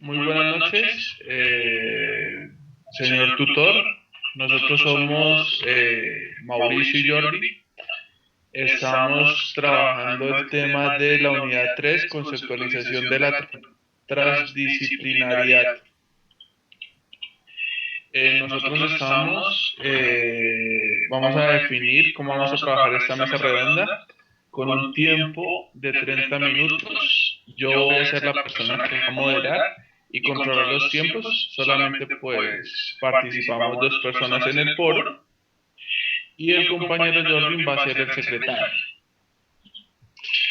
Muy buenas noches, señor tutor. Nosotros somos Mauricio y Jordi. Estamos trabajando el tema de la unidad 3, conceptualización de la transdisciplinariedad. Nosotros vamos a definir cómo vamos a trabajar esta mesa redonda con un tiempo de 30 minutos. Yo voy a ser la persona que va a moderar y controlar los tiempos. Solamente pues participamos dos personas en el foro y el compañero Jordi va a ser el secretario.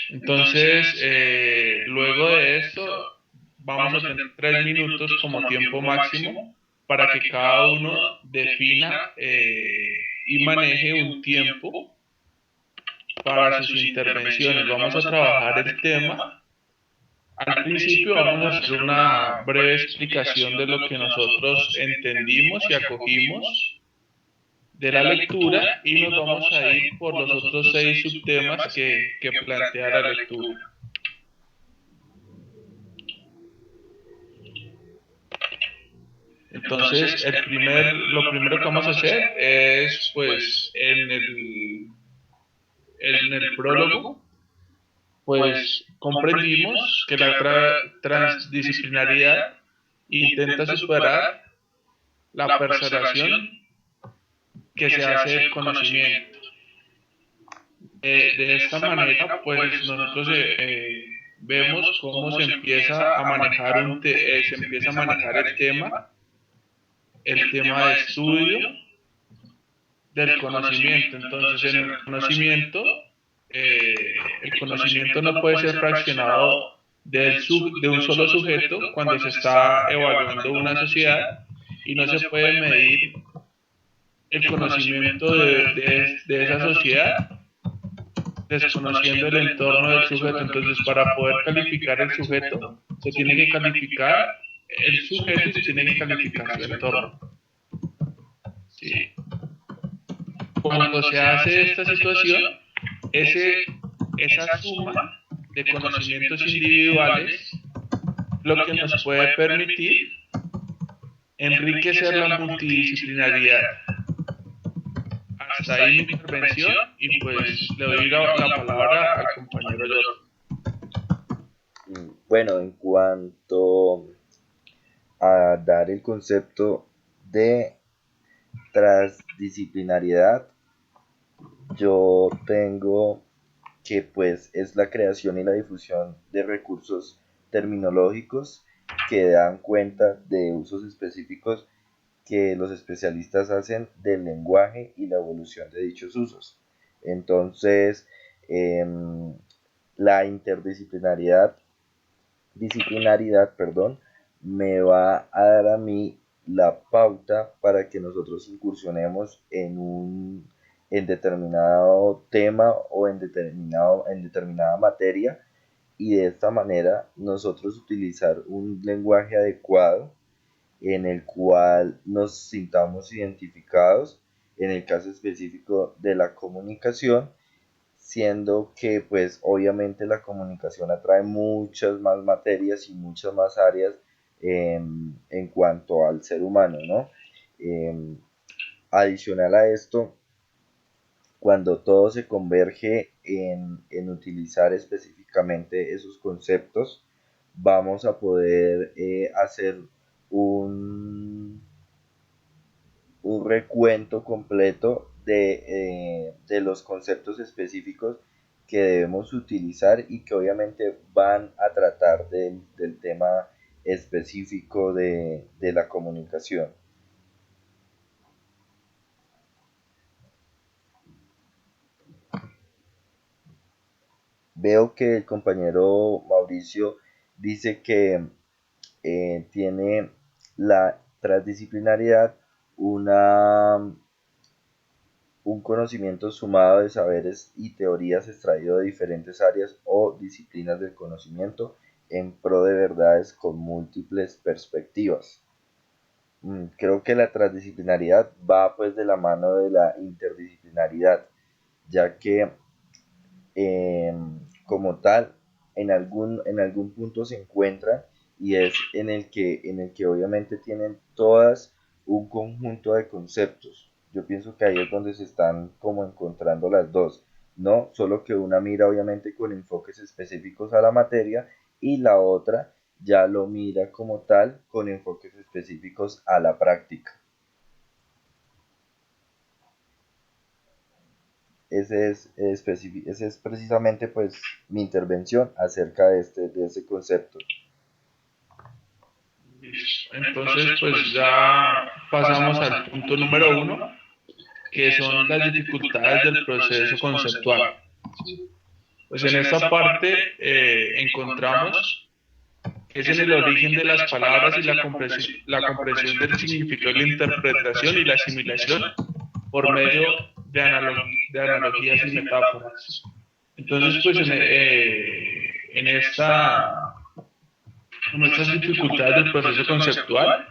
Entonces, luego de esto, vamos a tener 3 minutos como tiempo máximo para que cada uno defina y maneje un tiempo para sus intervenciones. Vamos a trabajar el tema. Al principio vamos a hacer una breve explicación de lo que nosotros entendimos y acogimos de la lectura y nos vamos a ir por los otros 6 subtemas que plantea la lectura. Entonces, lo primero que vamos a hacer es, pues, en el prólogo, pues, comprendimos que la transdisciplinariedad intenta superar la percepción que se hace del conocimiento. De esta manera, pues, nosotros vemos cómo se empieza a manejar el tema de estudio del conocimiento. Entonces, el conocimiento no puede ser fraccionado de un solo sujeto cuando se está evaluando una sociedad y no se puede medir el conocimiento de esa sociedad desconociendo el entorno del sujeto. Entonces, para poder calificar el sujeto, se tiene que calificar el sujeto y se tiene que calificar su entorno. ¿Sí? Cuando se hace esta situación, esa suma de conocimientos individuales lo que nos puede permitir enriquecer la multidisciplinariedad. Hasta ahí mi intervención y pues le doy la palabra al compañero Jordi. Bueno, en cuanto a dar el concepto de transdisciplinariedad, yo tengo que pues es la creación y la difusión de recursos terminológicos que dan cuenta de usos específicos que los especialistas hacen del lenguaje y la evolución de dichos usos. Entonces, la disciplinaridad, me va a dar a mí la pauta para que nosotros incursionemos en determinado tema o en determinada materia y de esta manera nosotros utilizar un lenguaje adecuado en el cual nos sintamos identificados en el caso específico de la comunicación, siendo que pues obviamente la comunicación atrae muchas más materias y muchas más áreas en cuanto al ser humano, ¿no? Eh, Adicional a esto, cuando todo se converge en utilizar específicamente esos conceptos, vamos a poder hacer un, un recuento completo de los conceptos específicos que debemos utilizar y que obviamente van a tratar del tema específico de la comunicación. Veo que el compañero Mauricio dice que tiene la transdisciplinariedad una, un conocimiento sumado de saberes y teorías extraído de diferentes áreas o disciplinas del conocimiento en pro de verdades con múltiples perspectivas. Creo que la transdisciplinariedad va pues de la mano de la interdisciplinaridad, ya que como tal en algún punto se encuentran y es en el que obviamente tienen todas un conjunto de conceptos. Yo pienso que ahí es donde se están como encontrando las dos, ¿no? Solo que una mira obviamente con enfoques específicos a la materia y la otra ya lo mira como tal con enfoques específicos a la práctica. Ese es precisamente pues mi intervención acerca de ese concepto. Listo. Entonces, pues ya pasamos al punto número uno, que son las dificultades del proceso conceptual. Pues en esta parte encontramos que es en el origen de las palabras y la comprensión del significado, la interpretación y la asimilación por medio de analogías y metáforas. Entonces, pues en estas dificultades del proceso conceptual,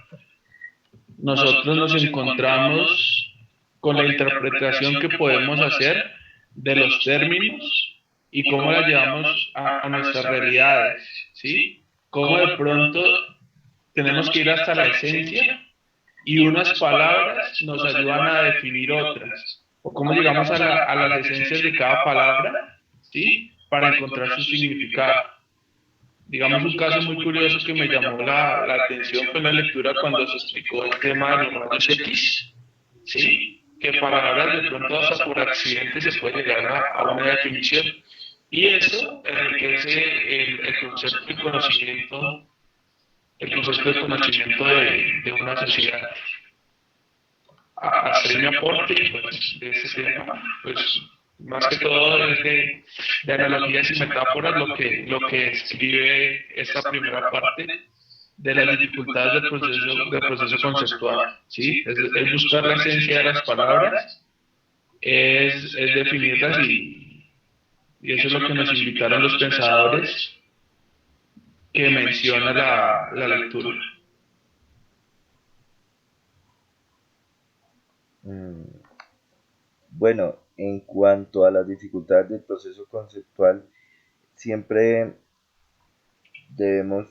nosotros nos encontramos con la interpretación que podemos hacer de los términos y cómo la llevamos a nuestras realidades, ¿sí? Cómo de pronto tenemos que ir hasta la esencia y unas palabras nos ayudan a definir otras, o cómo llegamos a las esencias de cada palabra, ¿sí? Para encontrar su significado. Digamos un caso muy curioso que me llamó la atención fue en la lectura cuando se explicó el tema de los rayos X, ¿sí? Que palabras de pronto hasta por accidente se puede llegar a una definición. Y eso enriquece el concepto de conocimiento de una sociedad. A hacer mi aporte pues, de ese tema, pues más que todo es de analogías y metáforas lo que escribe esta primera parte de las dificultades del proceso conceptual, ¿sí? Es buscar la esencia de las palabras, es definirlas y eso es lo que nos invitaron los pensadores que menciona la lectura. Mm, Bueno, en cuanto a las dificultades del proceso conceptual, siempre debemos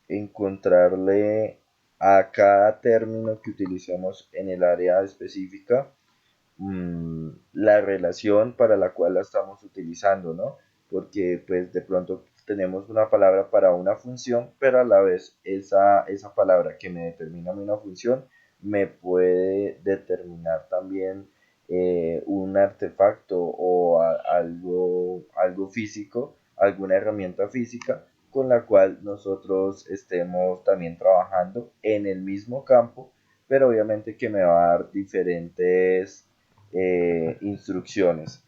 encontrarle a cada término que utilicemos en el área específica la relación para la cual la estamos utilizando, ¿no? Porque pues de pronto tenemos una palabra para una función, pero a la vez esa palabra que me determina una función me puede determinar también un artefacto o algo físico, alguna herramienta física con la cual nosotros estemos también trabajando en el mismo campo, pero obviamente que me va a dar diferentes instrucciones.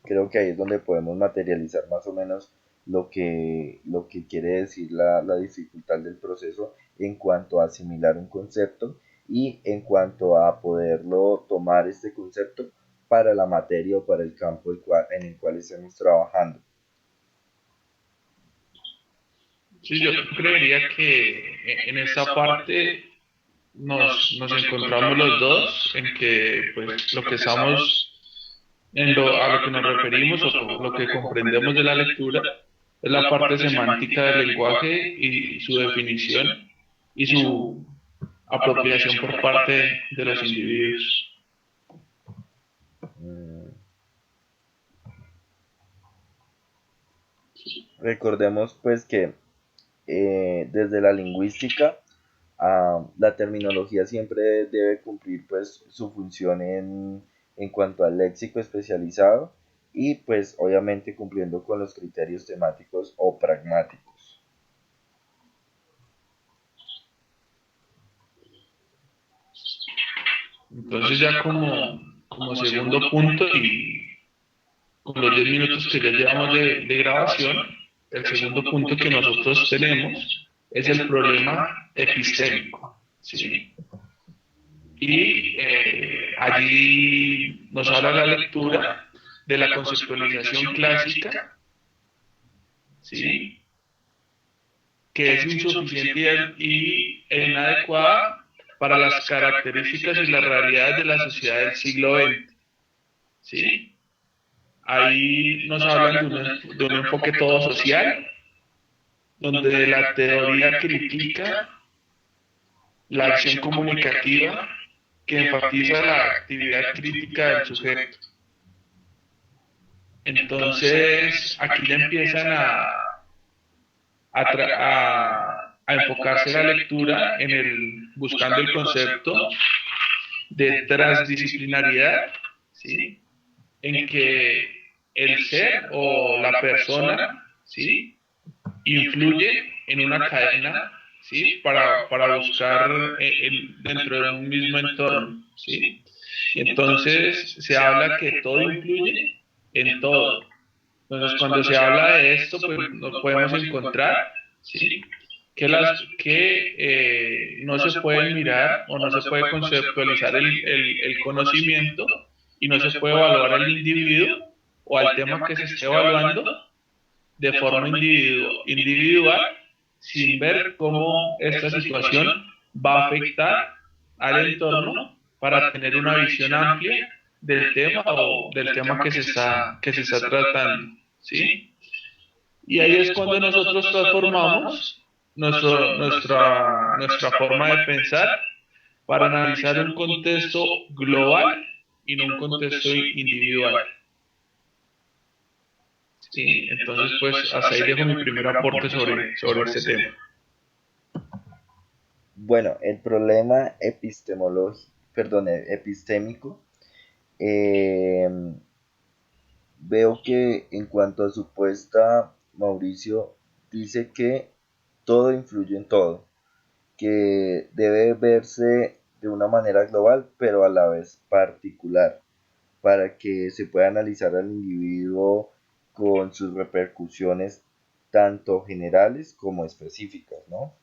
Creo que ahí es donde podemos materializar más o menos lo que quiere decir la dificultad del proceso en cuanto a asimilar un concepto y en cuanto a poderlo tomar este concepto para la materia o para el campo en el cual estemos trabajando. Sí, yo creería que en esta parte nos encontramos los dos en que pues lo que estamos a lo que nos referimos o lo que comprendemos de la lectura es la parte semántica del lenguaje y su definición y su apropiación por parte de los individuos. Mm, Recordemos pues que desde la lingüística la terminología siempre debe cumplir pues su función en cuanto al léxico especializado y pues obviamente cumpliendo con los criterios temáticos o pragmáticos. Entonces ya como segundo punto y con los 10 minutos que ya llevamos de grabación, el segundo punto que nosotros tenemos es el problema epistémico. ¿Sí? Y allí nos habla la lectura de la conceptualización clásica, ¿sí? Que es insuficiente e inadecuada para las características y las realidades de la sociedad del siglo XX. ¿Sí? Ahí nos hablan de un enfoque todo social, donde la teoría critica la acción comunicativa que enfatiza la actividad crítica del sujeto. Entonces, aquí ya empiezan a enfocarse la lectura en buscando el concepto de transdisciplinariedad, ¿sí? En que el ser o la persona, ¿sí? Influye en una cadena, ¿sí? Para buscar dentro de un mismo entorno, ¿sí? Entonces se habla que todo influye en todo. Entonces cuando se habla de esto, pues nos podemos encontrar, ¿sí? Que no se puede mirar o no se puede conceptualizar el conocimiento y no se puede evaluar al individuo o al tema que se esté evaluando de forma individual sin ver cómo esta situación va a afectar al entorno para tener una visión amplia del tema o del tema que se está tratando, ¿sí? Y ahí es cuando nosotros transformamos nuestra forma de pensar para analizar un contexto global y no un contexto individual. Sí, entonces pues hasta ahí dejo mi primer aporte sobre este tema. Bueno, el problema epistémico, eh, veo que en cuanto a su puesta, Mauricio dice que todo influye en todo, que debe verse de una manera global, pero a la vez particular, para que se pueda analizar al individuo con sus repercusiones tanto generales como específicas, ¿no?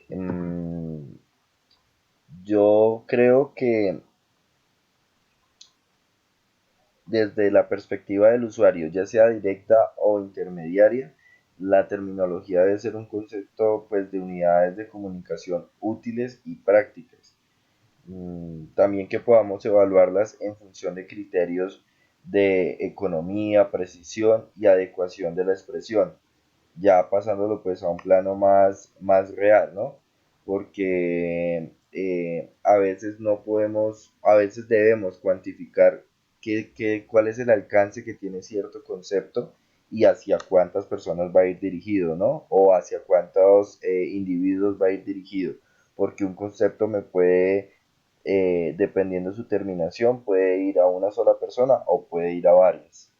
Mm, yo creo que desde la perspectiva del usuario, ya sea directa o intermediaria, la terminología debe ser un concepto pues, de unidades de comunicación útiles y prácticas. También que podamos evaluarlas en función de criterios de economía, precisión y adecuación de la expresión, ya pasándolo pues a un plano más real, ¿no? Porque a veces no podemos, a veces debemos cuantificar cuál es el alcance que tiene cierto concepto y hacia cuántas personas va a ir dirigido, ¿no? O hacia cuántos individuos va a ir dirigido, porque un concepto me puede, dependiendo de su terminación, puede ir a una sola persona o puede ir a varias.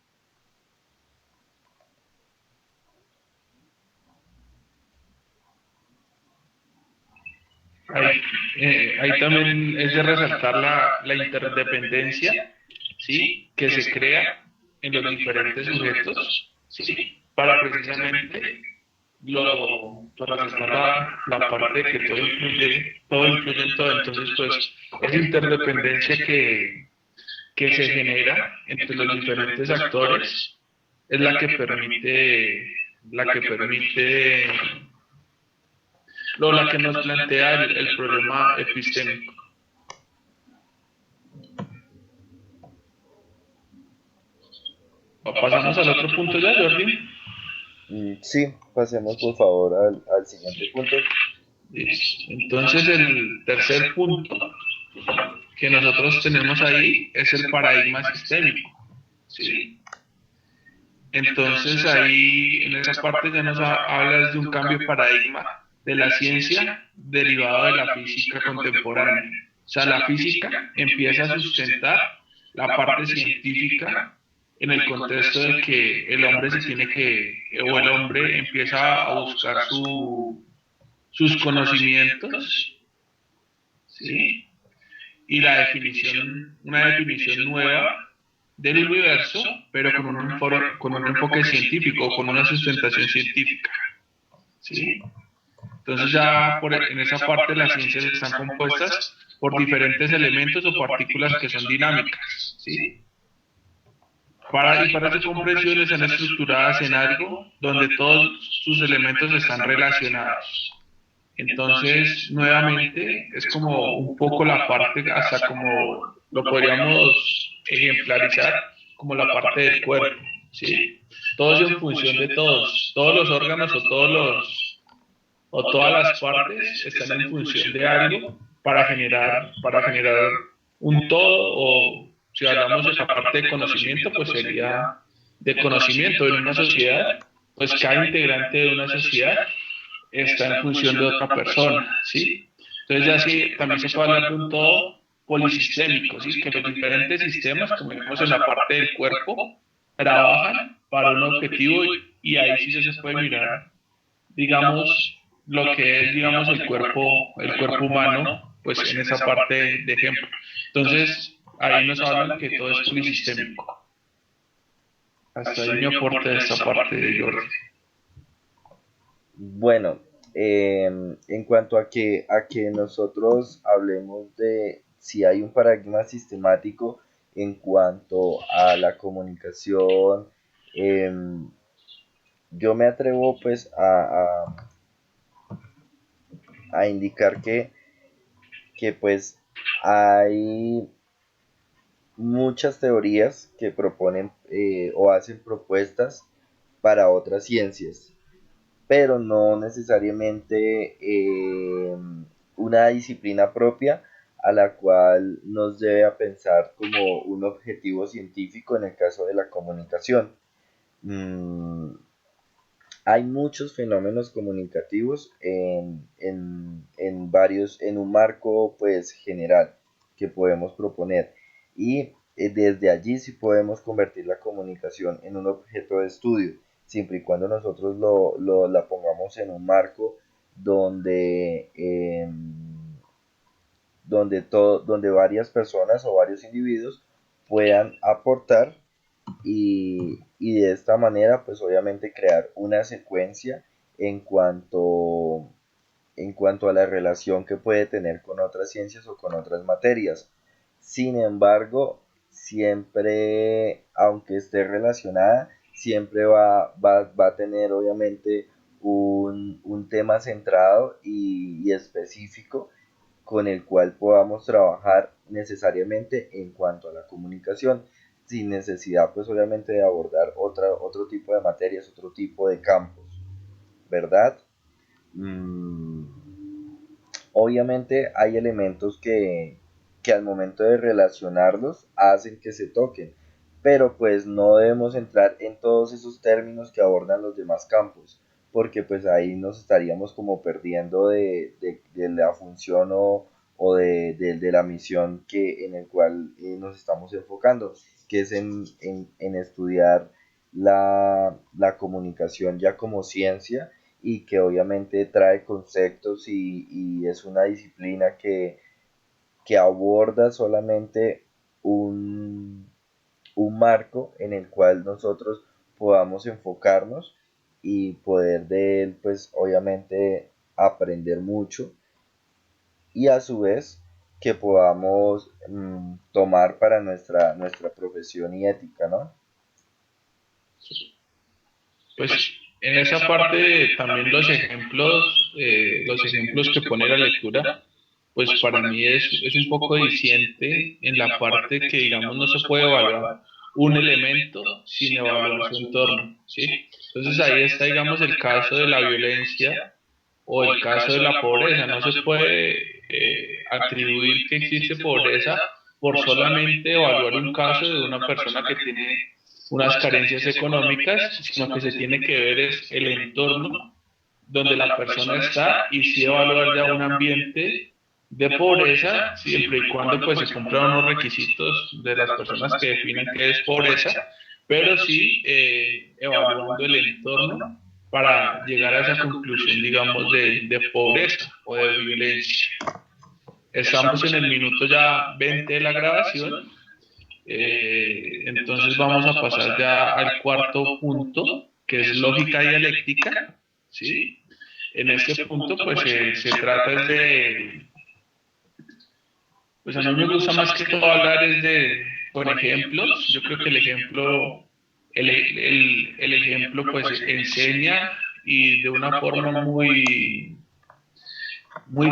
Ahí también es de resaltar la interdependencia, ¿sí? Que se crea en los diferentes sujetos, ¿sí? Para precisamente para resaltar la parte de que todo influye en todo. Entonces, pues, esa interdependencia que se genera entre los diferentes actores es la que permite la que nos plantea el problema epistémico. Pasamos al otro punto ya, Jordi. Sí, pasemos por favor al siguiente punto. Entonces, el tercer punto que nosotros tenemos ahí es el paradigma sistémico. ¿Sí? Entonces, ahí en esa parte ya nos hablas de un cambio de paradigma de la ciencia derivado de la física contemporánea. O sea, la física empieza a sustentar la parte científica en el contexto de que el hombre se tiene o el hombre empieza a buscar sus conocimientos, ¿sí? Y una definición nueva del universo, pero con un enfoque científico, con una sustentación científica, ¿sí? Entonces ya en esa parte las ciencias están compuestas por diferentes elementos o partículas que son dinámicas, ¿sí? Para su comprensión están estructuradas en algo donde todos sus elementos están relacionados. Entonces, nuevamente, es como un poco la parte, hasta como lo podríamos ejemplarizar, como la parte del cuerpo, ¿sí? Todos en función de todos los órganos o o todas las partes están en función de algo para generar un todo, o si hablamos de la parte de conocimiento, pues sería de conocimiento en una sociedad, pues cada integrante de una sociedad está en función de otra persona, ¿sí? Entonces ya sí, también se puede hablar de un todo polisistémico, ¿sí? Que los diferentes sistemas, como vemos en la parte del cuerpo, trabajan para un objetivo y ahí sí se puede mirar, digamos, lo que es, digamos, el cuerpo humano, pues en esa parte de ejemplo. Entonces, ahí nos hablan que todo es polisistémico. Hasta ahí mi aporte de esta parte de Jordi. Bueno, en cuanto a que nosotros hablemos de si hay un paradigma sistemático en cuanto a la comunicación, em, yo me atrevo pues a indicar que pues hay muchas teorías que proponen o hacen propuestas para otras ciencias, pero no necesariamente una disciplina propia a la cual nos debe a pensar como un objetivo científico en el caso de la comunicación. Mm, Hay muchos fenómenos comunicativos en un marco pues general que podemos proponer, y desde allí sí podemos convertir la comunicación en un objeto de estudio, siempre y cuando nosotros la pongamos en un marco donde, donde varias personas o varios individuos puedan aportar, y de esta manera pues obviamente crear una secuencia en cuanto, en cuanto a la relación que puede tener con otras ciencias o con otras materias. Sin embargo, siempre, aunque esté relacionada, siempre va a tener obviamente un tema centrado y específico con el cual podamos trabajar necesariamente en cuanto a la comunicación, sin necesidad pues obviamente de abordar otro tipo de materias, otro tipo de campos, ¿verdad? Mm, Obviamente hay elementos que al momento de relacionarlos hacen que se toquen, pero pues no debemos entrar en todos esos términos que abordan los demás campos, porque pues ahí nos estaríamos como perdiendo de la función o de la misión en el cual nos estamos enfocando, que es en estudiar la comunicación ya como ciencia, y que obviamente trae conceptos y es una disciplina que aborda solamente un, un marco en el cual nosotros podamos enfocarnos y poder de él pues obviamente aprender mucho, y a su vez que podamos tomar para nuestra profesión y ética, ¿no? Pues en esa parte también los ejemplos que pone la lectura, pues para mí es un poco diciente en la parte que, digamos, no se puede evaluar un elemento sin evaluar su entorno, ¿sí? Entonces ahí está, digamos, el caso de la violencia o el caso de la pobreza. No se puede atribuir que existe pobreza por solamente evaluar un caso de una persona que tiene unas carencias económicas, sino que se tiene que ver es el entorno donde la persona está y sí evaluar ya un ambiente de pobreza, siempre y cuando pues se cumplan unos requisitos de las personas que definan qué es pobreza, pero sí evaluando el entorno para llegar a esa conclusión, digamos, de pobreza o de violencia. Estamos en el minuto ya 20 de la grabación, entonces vamos a pasar ya al cuarto punto, que es lógica dialéctica, ¿sí? En este punto, pues se trata pues a mí me gusta más que todo hablar es con ejemplos. Yo creo que el ejemplo pues enseña y de una forma muy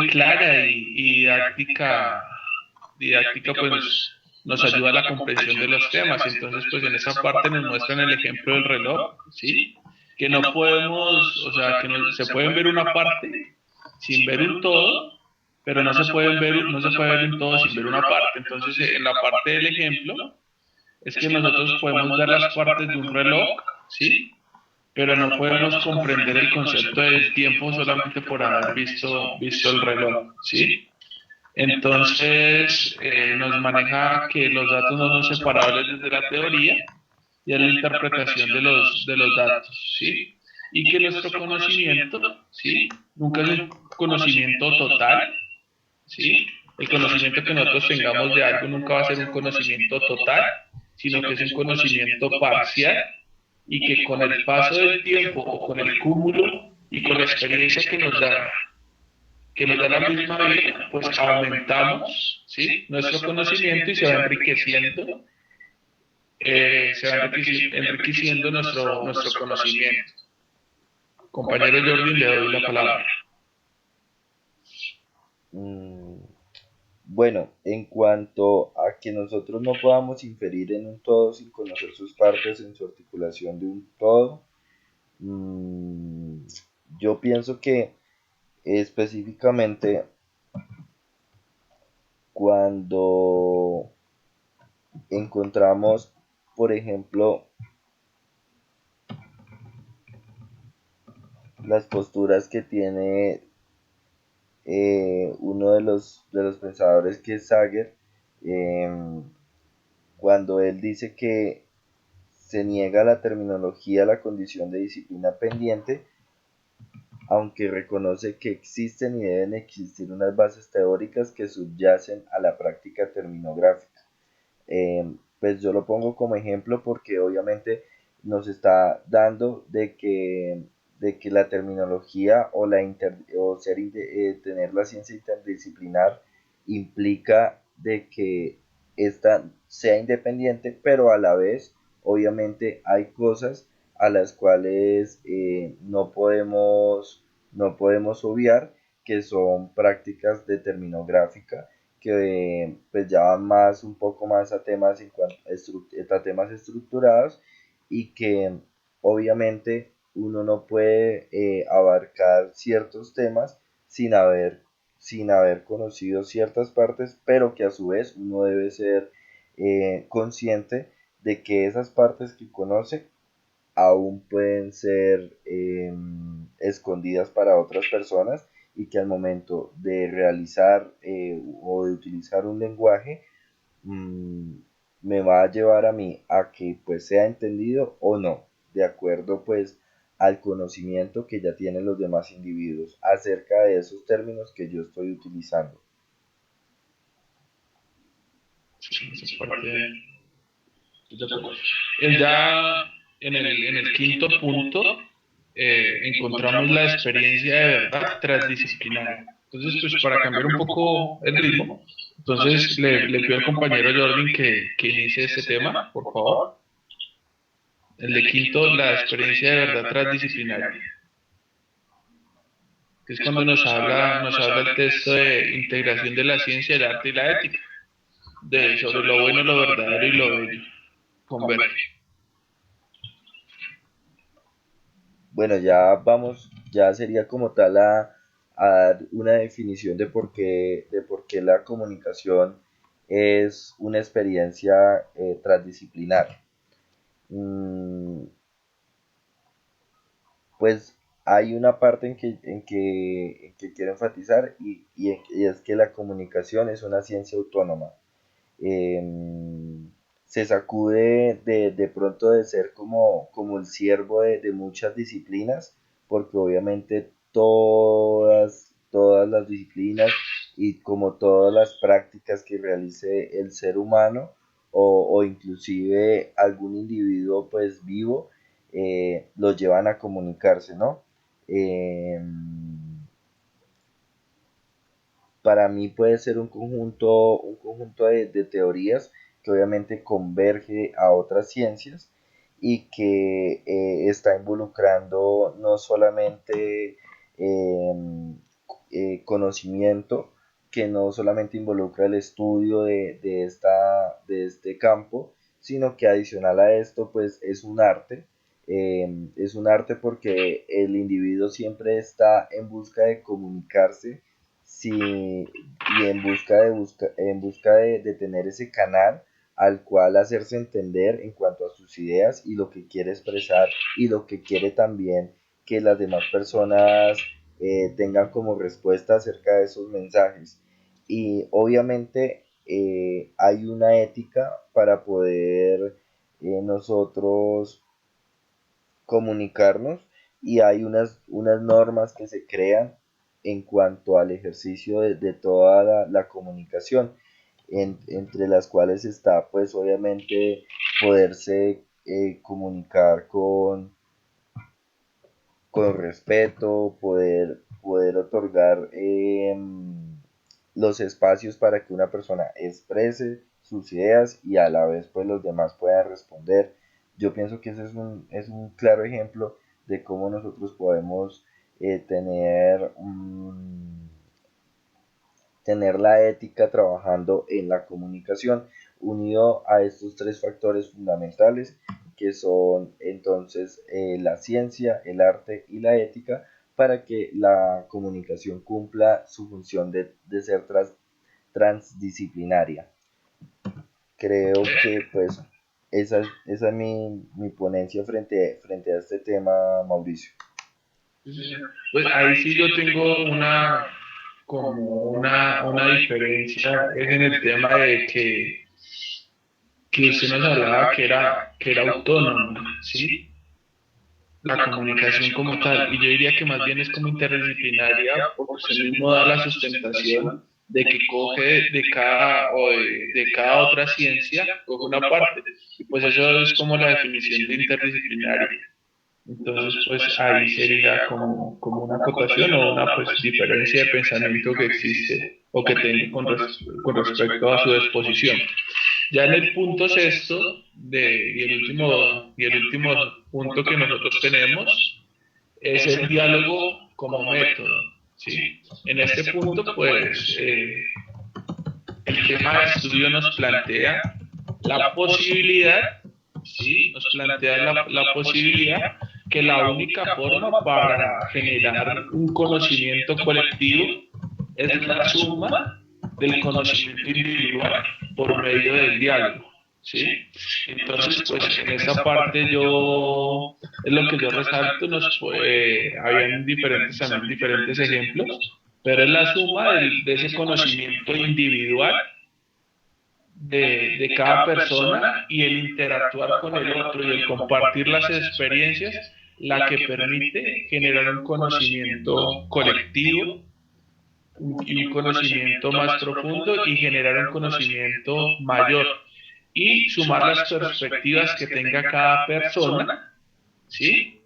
clara y didáctica pues nos ayuda a la comprensión de los temas. Entonces pues en esa parte nos muestran el ejemplo del reloj, ¿sí? Que no podemos, o sea, que no, se pueden ver una parte, sin ver un todo, pero no se puede ver un todo sin ver una parte. Entonces, en la parte del ejemplo, es que nosotros podemos ver las partes de un reloj, ¿sí? Pero no podemos comprender el concepto del tiempo solamente por haber visto el reloj, ¿sí? Entonces, nos maneja que los datos no son separables desde la teoría y es la interpretación de los datos, ¿sí? Y que nuestro conocimiento, ¿sí? Nunca es un conocimiento total, ¿sí? El conocimiento que nosotros tengamos de algo nunca va a ser un conocimiento total, sino que es un conocimiento parcial y que con el paso del tiempo o con el cúmulo y con la experiencia que nos da la misma vida, pues aumentamos, ¿sí? Nuestro conocimiento y se va enriqueciendo nuestro conocimiento. Compañero Jordi, le doy la palabra. Mm, bueno, en cuanto a que nosotros no podamos inferir en un todo sin conocer sus partes en su articulación de un todo, mm, yo pienso que específicamente cuando encontramos, por ejemplo, las posturas que tiene uno de los pensadores que es Sager, em, cuando él dice que se niega la terminología a la condición de disciplina pendiente, aunque reconoce que existen y deben existir unas bases teóricas que subyacen a la práctica terminográfica. Pues yo lo pongo como ejemplo porque obviamente nos está dando de que la terminología o, o tener la ciencia interdisciplinar implica de que esta sea independiente, pero a la vez obviamente hay cosas a las cuales no podemos obviar, que son prácticas de terminográfica que pues ya van más un poco más a temas a temas estructurados y que obviamente uno no puede abarcar ciertos temas sin haber sin haber conocido ciertas partes, pero que a su vez uno debe ser consciente de que esas partes que conoce aún pueden ser escondidas para otras personas y que al momento de realizar o de utilizar un lenguaje mmm, me va a llevar a mí a que pues sea entendido o no, de acuerdo pues al conocimiento que ya tienen los demás individuos acerca de esos términos que yo estoy utilizando. Esa parte, de acuerdo. El ya en el quinto punto encontramos la experiencia de verdad transdisciplinaria. Entonces, pues para cambiar un poco el ritmo, entonces le pido al compañero Jordan que inicie este tema, por favor. El de quinto, la experiencia de verdad transdisciplinaria, que es cuando nos habla el texto de integración de la ciencia, el arte y la ética, sobre lo bueno, lo verdadero y lo bello. Converge. Bueno, ya sería como tal a dar una definición de por qué la comunicación es una experiencia transdisciplinar. Mm, pues hay una parte en que quiero enfatizar y es que la comunicación es una ciencia autónoma. Se sacude de pronto de ser como el siervo de muchas disciplinas, porque obviamente todas las disciplinas y como todas las prácticas que realice el ser humano o inclusive algún individuo pues vivo, los llevan a comunicarse, ¿no? Eh, para mí puede ser un conjunto de teorías que obviamente converge a otras ciencias y que está involucrando no solamente conocimiento, que no solamente involucra el estudio de este campo, sino que adicional a esto, pues es un arte, Es un arte porque el individuo siempre está en busca de comunicarse y en busca de tener ese canal al cual hacerse entender en cuanto a sus ideas y lo que quiere expresar y lo que quiere también que las demás personas tengan como respuesta acerca de esos mensajes. Y obviamente hay una ética para poder nosotros comunicarnos y hay unas normas que se crean en cuanto al ejercicio de toda la comunicación, entre las cuales está pues obviamente poderse comunicar con respeto, poder otorgar los espacios para que una persona exprese sus ideas y a la vez pues los demás puedan responder. Yo pienso que ese es un claro ejemplo de cómo nosotros podemos tener la ética trabajando en la comunicación, unido a estos tres factores fundamentales que son entonces la ciencia, el arte y la ética, para que la comunicación cumpla su función de ser transdisciplinaria. Creo que pues esa es mi ponencia frente a este tema, Mauricio. Pues ahí sí yo tengo una diferencia, es en el tema de que usted nos hablaba que era autónoma, ¿sí? La comunicación como tal. Y yo diría que más bien es como interdisciplinaria, porque usted mismo da la sustentación de que coge de cada otra ciencia, coge una parte. Y pues eso es como la definición de interdisciplinaria. Entonces, pues ahí sería como una acotación o una pues diferencia de pensamiento que existe o que tengo con respecto a su exposición. Ya en el punto sexto y el último punto que nosotros tenemos es el diálogo como método, ¿sí? En este punto, pues, el tema de estudio nos plantea la posibilidad, ¿sí? Nos plantea la posibilidad que la única forma para generar un conocimiento colectivo es la suma del conocimiento individual por medio del diálogo, ¿sí? Entonces, pues en esa parte es lo que yo resalto, habían también diferentes ejemplos, pero es la suma de ese conocimiento individual de cada persona y el interactuar con el otro y el compartir las experiencias la que permite generar un conocimiento colectivo y un conocimiento más profundo y generar un conocimiento mayor y sumar las perspectivas que tenga cada persona, ¿sí?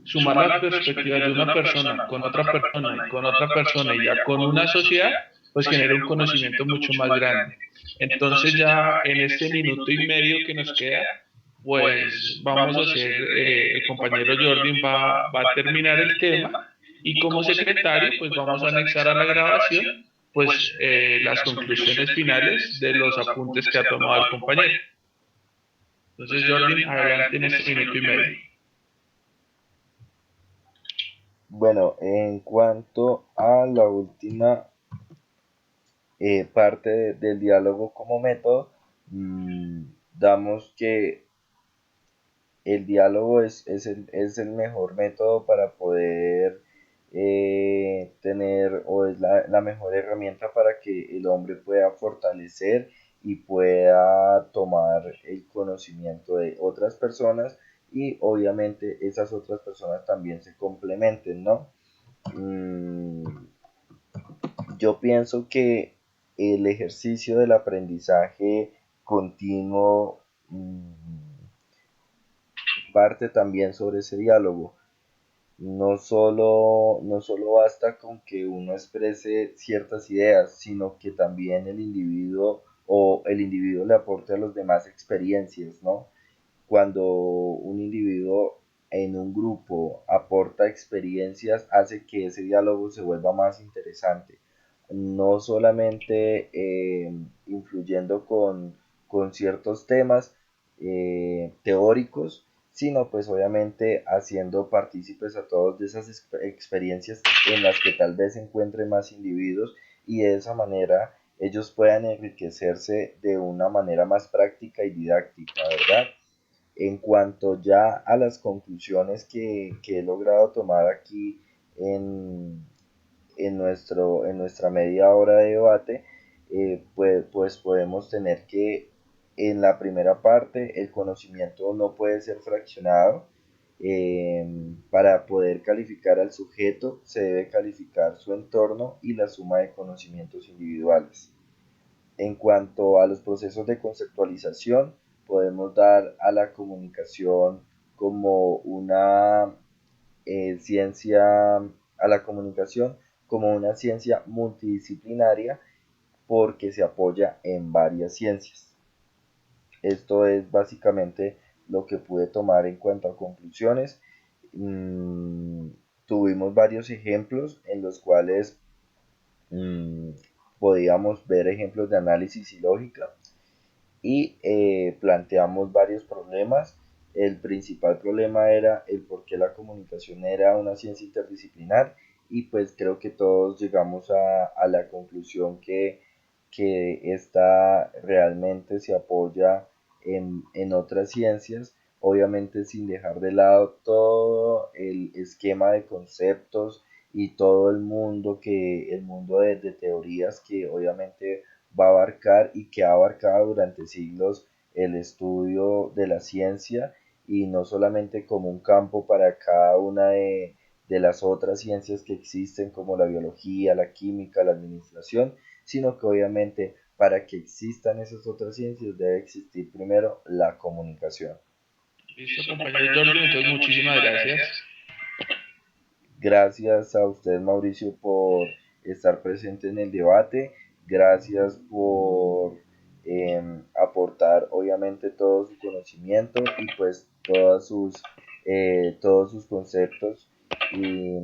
Sumar las perspectivas de una persona con otra persona y con otra persona y ya con una sociedad, pues genera un conocimiento mucho más grande. Entonces ya en este minuto y medio que nos queda, pues vamos a hacer, el compañero Jordan va a terminar el tema y como secretario, pues vamos a anexar a la grabación, pues las conclusiones finales de los apuntes que ha tomado el compañero. Entonces, Jordan, adelante en este minuto y medio. Bueno, en cuanto a la última parte del diálogo como método, mmm, damos que el diálogo es el mejor método para poder tener o es la mejor herramienta para que el hombre pueda fortalecer y pueda tomar el conocimiento de otras personas y obviamente esas otras personas también se complementen, ¿no? Mm, yo pienso que el ejercicio del aprendizaje continuo parte también sobre ese diálogo. No solo basta con que uno exprese ciertas ideas, sino que también el individuo le aporte a los demás experiencias, ¿no? Cuando un individuo en un grupo aporta experiencias, hace que ese diálogo se vuelva más interesante. No solamente influyendo con ciertos temas teóricos, sino pues obviamente haciendo partícipes a todos de esas experiencias en las que tal vez se encuentren más individuos y de esa manera ellos puedan enriquecerse de una manera más práctica y didáctica, ¿verdad? En cuanto ya a las conclusiones que he logrado tomar aquí en, en nuestra media hora de debate, pues podemos tener que en la primera parte el conocimiento no puede ser fraccionado. Para poder calificar al sujeto se debe calificar su entorno y la suma de conocimientos individuales. En cuanto a los procesos de conceptualización, podemos dar a la comunicación como una ciencia, a la comunicación como una ciencia multidisciplinaria porque se apoya en varias ciencias. Esto es básicamente lo que pude tomar en cuanto a conclusiones. Mm, Tuvimos varios ejemplos en los cuales mm, podíamos ver ejemplos de análisis y lógica y planteamos varios problemas. El principal problema era el por qué la comunicación era una ciencia interdisciplinar y pues creo que todos llegamos a la conclusión que esta realmente se apoya en otras ciencias, obviamente sin dejar de lado todo el esquema de conceptos y todo el mundo de teorías que obviamente va a abarcar y que ha abarcado durante siglos el estudio de la ciencia y no solamente como un campo para cada una de las otras ciencias que existen como la biología, la química, la administración, sino que obviamente para que existan esas otras ciencias debe existir primero la comunicación. Listo, compañero Jordan, entonces muchísimas gracias. Gracias a usted, Mauricio, por estar presente en el debate. Gracias por aportar, obviamente, todo su conocimiento y pues todos sus conceptos y,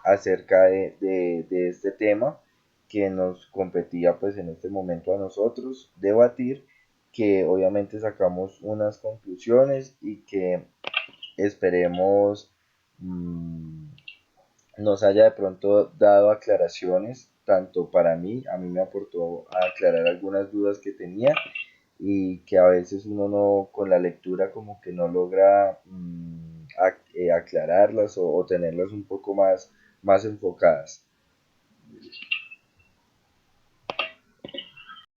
acerca de este tema que nos competía pues en este momento a nosotros debatir, que obviamente sacamos unas conclusiones y que esperemos mmm, nos haya de pronto dado aclaraciones, tanto para mí, a mí me aportó a aclarar algunas dudas que tenía y que a veces uno no, con la lectura como que no logra aclararlas o tenerlas un poco más enfocadas.